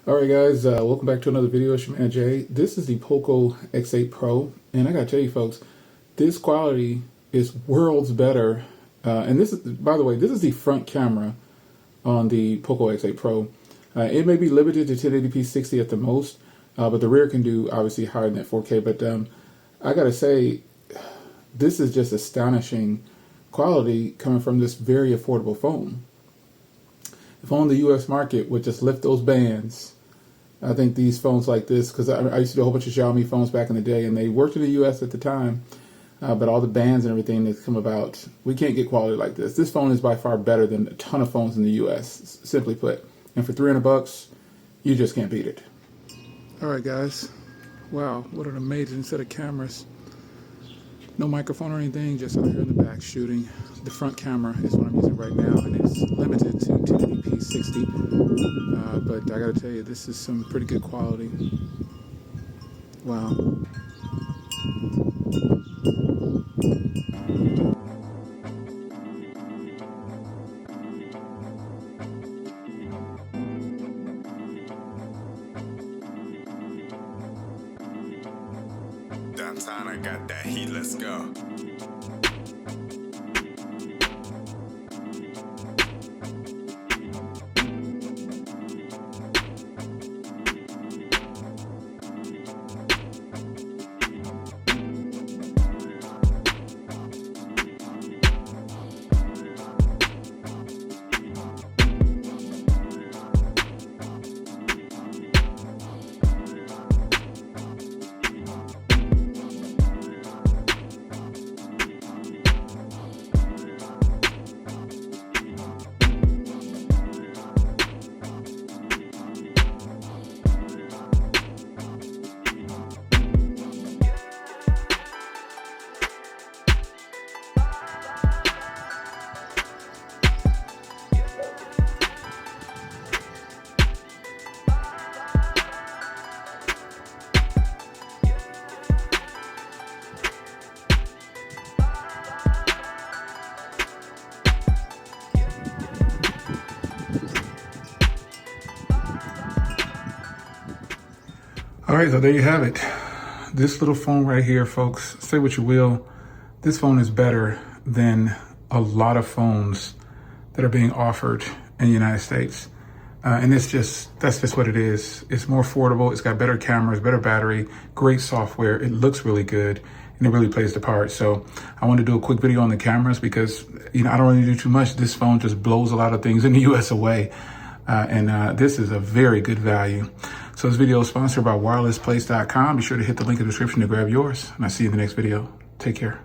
All right, guys, welcome back to another video. It's your man Jay. This is the Poco X8 Pro, and I gotta tell you, folks, this quality is worlds better. And this is, by the way, this is the front camera on the Poco X8 Pro. It may be limited to 1080p 60 at the most, but the rear can do obviously higher than that 4K. But I gotta say, this is just astonishing quality coming from this very affordable phone. If only the U.S. market would just lift those bans. I think these phones like this, because I used to do a whole bunch of Xiaomi phones back in the day, and they worked in the U.S. at the time, but all the bans and everything that's come about, we can't get quality like this. This phone is by far better than a ton of phones in the U.S., simply put. And for $300, you just can't beat it. All right, guys. Wow, what an amazing set of cameras. No microphone or anything, just out here in the back shooting. The front camera is what I'm using right now, and it's limited to 1080p 60. But I gotta tell you, this is some pretty good quality. Wow. Downtown, I got that heat, let's go. All right, so there you have it. This little phone right here, folks, say what you will, this phone is better than a lot of phones that are being offered in the United States. And that's just what it is. It's more affordable. It's got better cameras, better battery, great software. It looks really good, and it really plays the part. So I want to do a quick video on the cameras because, I don't really do too much. This phone just blows a lot of things in the US away. This is a very good value. So this video is sponsored by wirelessplace.com. Be sure to hit the link in the description to grab yours. And I'll see you in the next video. Take care.